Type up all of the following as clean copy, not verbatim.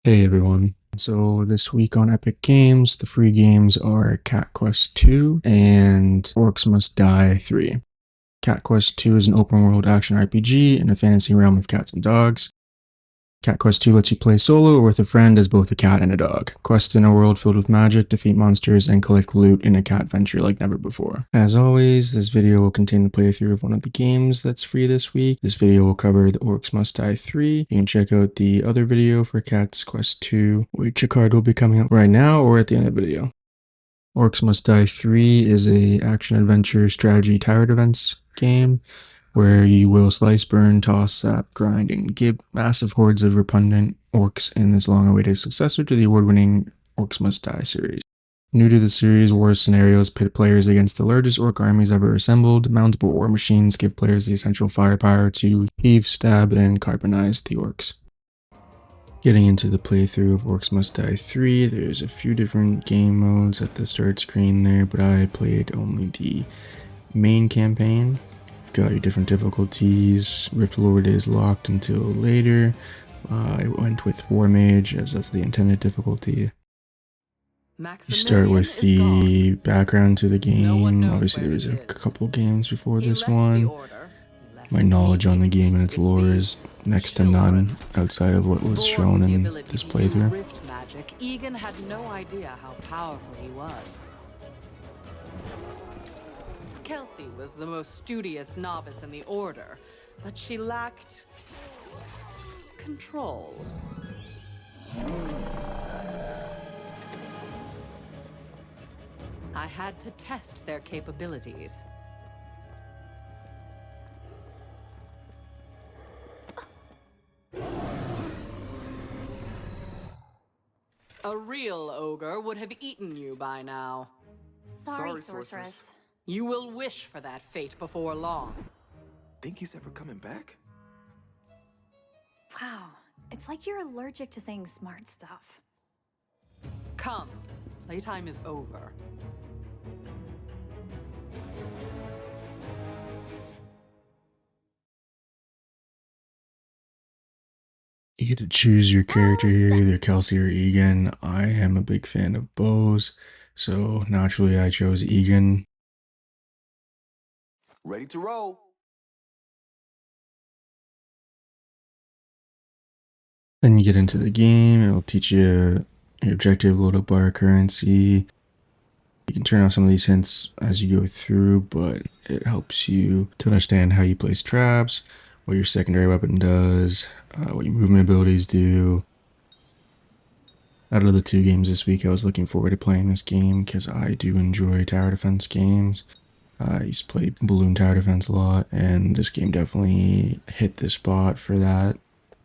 Hey everyone. So this week on Epic Games, the free games are Cat Quest 2 and Orcs Must Die 3. Cat Quest 2 is an open world action RPG in a fantasy realm of cats and dogs. Cat Quest 2 lets you play solo or with a friend as both a cat and a dog. Quest in a world filled with magic, defeat monsters, and collect loot in a cat venture like never before. As always, this video will contain the playthrough of one of the games that's free this week. This video will cover the Orcs Must Die 3. You can check out the other video for Cat's Quest 2, which a card will be coming up right now or at the end of the video. Orcs Must Die 3 is a action-adventure strategy tower defense game where you will slice, burn, toss, sap, grind, and give massive hordes of repugnant orcs in this long-awaited successor to the award-winning Orcs Must Die series. New to the series, war scenarios pit players against the largest orc armies ever assembled. Mountable war machines give players the essential firepower to heave, stab, and carbonize the orcs. Getting into the playthrough of Orcs Must Die 3, there's a few different game modes at the start screen there, but I played only the main campaign. You've got your different difficulties. Rift Lord is locked until later. I went with War Mage as that's the intended difficulty. You start with the background to the game. Obviously there was a couple games before this one. My knowledge on the game and its lore is next to none outside of what was shown in this playthrough. Egan had no idea how powerful he was. Kelsey was the most studious novice in the Order, but she lacked control. I had to test their capabilities. A real ogre would have eaten you by now. Sorry, sorceress. You will wish for that fate before long. Think he's ever coming back? Wow, it's like you're allergic to saying smart stuff. Come, playtime is over. You get to choose your character here, either Kelsey or Egan. I am a big fan of bows, so naturally I chose Egan. Ready to roll. Then you get into the game, it'll teach you your objective, load up bar currency. You can turn off some of these hints as you go through, but it helps you to understand how you place traps, what your secondary weapon does, what your movement abilities do. Out of the two games this week, I was looking forward to playing this game because I do enjoy tower defense games. I used to play balloon tower defense a lot, and this game definitely hit the spot for that.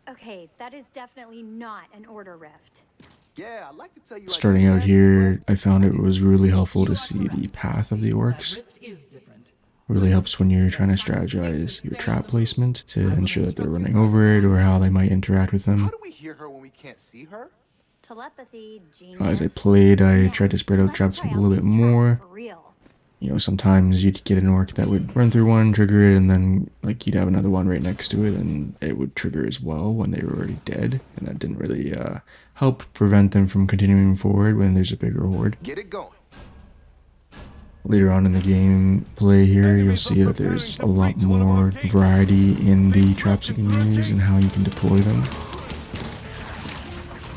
Okay, that is definitely not an order rift. Yeah, I'd like to tell you. Starting out here, I found it was really helpful to see the path of the orcs. Really helps when you're trying to strategize your trap placement to ensure that they're running over it or how they might interact with them. How do we hear her when we can't see her? Telepathy, genius. As I played, I tried to spread out traps a little bit more. You know, sometimes you'd get an orc that would run through one, trigger it, and then like you'd have another one right next to it, and it would trigger as well when they were already dead, and that didn't really help prevent them from continuing forward when there's a bigger horde. Get it going. Later on in the game play here, you'll see that there's a lot more variety in the traps you can use and how you can deploy them.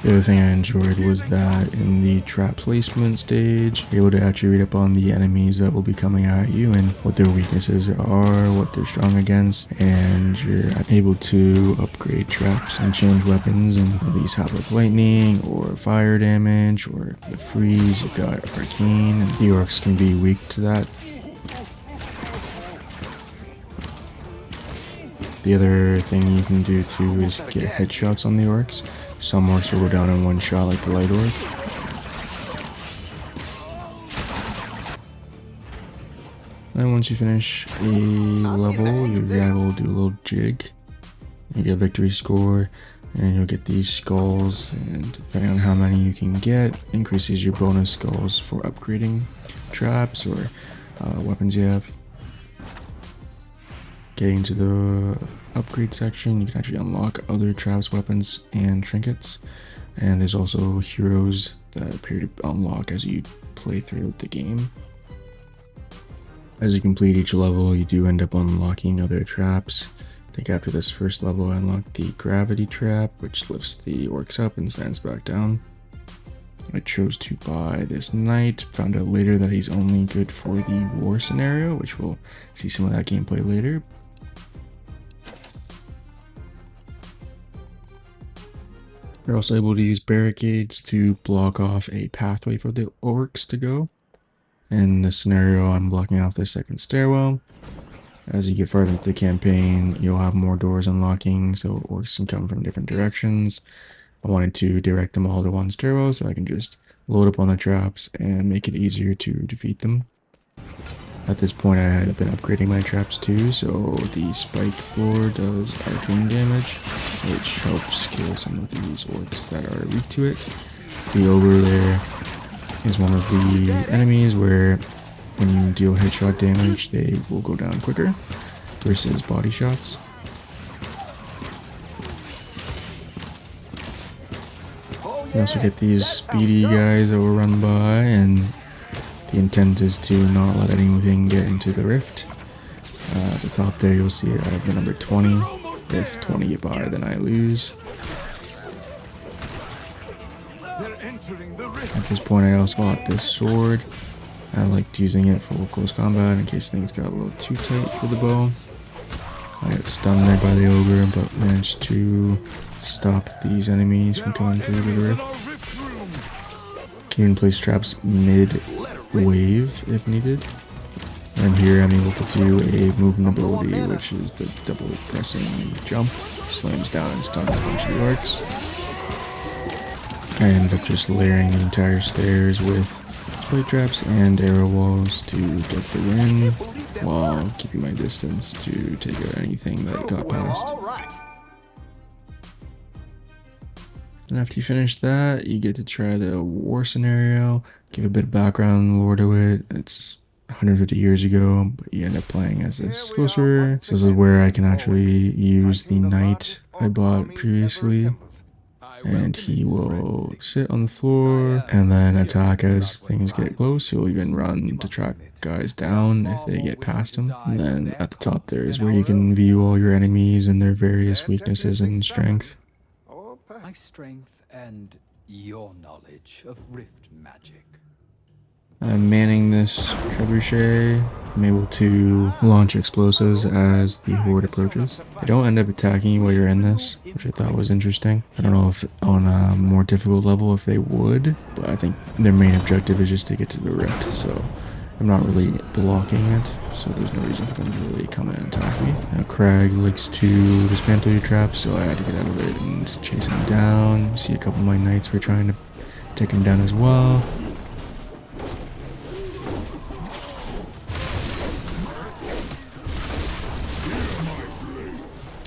The other thing I enjoyed was that in the trap placement stage, you're able to actually read up on the enemies that will be coming at you and what their weaknesses are, what they're strong against, and you're able to upgrade traps and change weapons, and these have like lightning or fire damage or the freeze. You've got arcane, and the orcs can be weak to that. The other thing you can do too is get headshots on the orcs. Some orcs will go down in one shot like the light orc. Then once you finish a level, your guy will do a little jig. You get a victory score, and you'll get these skulls, and depending on how many you can get, increases your bonus skulls for upgrading traps or weapons you have. Getting to the upgrade section, you can actually unlock other traps, weapons, and trinkets. And there's also heroes that appear to unlock as you play through the game. As you complete each level, you do end up unlocking other traps. I think after this first level, I unlocked the gravity trap, which lifts the orcs up and stands back down. I chose to buy this knight, found out later that he's only good for the war scenario, which we'll see some of that gameplay later. You're also able to use barricades to block off a pathway for the orcs to go. In this scenario, I'm blocking off the second stairwell. As you get further into the campaign, you'll have more doors unlocking, so orcs can come from different directions. I wanted to direct them all to one stairwell so I can just load up on the traps and make it easier to defeat them. At this point, I had been upgrading my traps too, so the spike floor does arcane damage, which helps kill some of these orcs that are weak to it. The ogre there is one of the enemies where when you deal headshot damage, they will go down quicker versus body shots. You also get these speedy guys that will run by, and the intent is to not let anything get into the rift. At the top there you'll see I have the number 20. If 20 get by, then I lose. At this point I also bought this sword. I liked using it for close combat in case things got a little too tight for the bow. I got stunned there by the ogre, but managed to stop these enemies from coming through the rift. Can even place traps mid-wave if needed. And here I'm able to do a movement ability, which is the double pressing jump. Slams down and stuns a bunch of the orcs. I ended up just layering the entire stairs with spike traps and arrow walls to get the win, while keeping my distance to take out anything that got past. And after you finish that, you get to try the war scenario, give a bit of background lore to it. It's 150 years ago, but you end up playing as this sorcerer. So this is where I can actually use the knight I bought previously. And he will sit on the floor and then attack as things get close. He'll even run to track guys down if they get past him. And then at the top there is where you can view all your enemies and their various weaknesses and strengths. My strength and your knowledge of rift magic. I'm manning this trebuchet. I'm able to launch explosives as the horde approaches. They don't end up attacking you while you're in this, which I thought was interesting. I don't know if on a more difficult level if they would, but I think their main objective is just to get to the rift, so I'm not really blocking it, so there's no reason for them to really come and attack me. Now Crag likes to dismantle your traps, so I had to get out of it and chase him down. You see a couple of my knights were trying to take him down as well.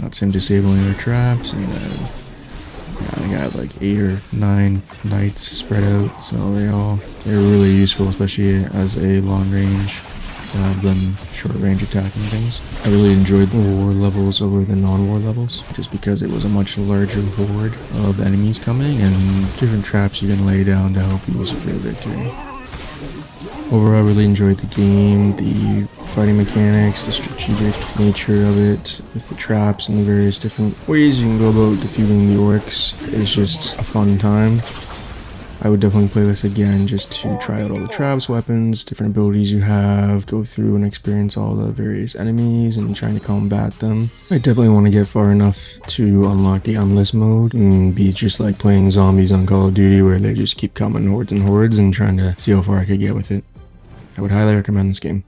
That's him disabling their traps, and then I think I had like 8 or 9 knights spread out, so they're really useful, especially as a long range to have them short range attacking things. I really enjoyed the war levels over the non-war levels, just because it was a much larger horde of enemies coming and different traps you can lay down to help you secure victory. Overall, I really enjoyed the game, the fighting mechanics, the strategic nature of it, with the traps and the various different ways you can go about defeating the orcs. It's just a fun time. I would definitely play this again just to try out all the traps, weapons, different abilities you have, go through and experience all the various enemies and trying to combat them. I definitely want to get far enough to unlock the Endless mode and be just like playing zombies on Call of Duty where they just keep coming hordes and hordes and trying to see how far I could get with it. I would highly recommend this game.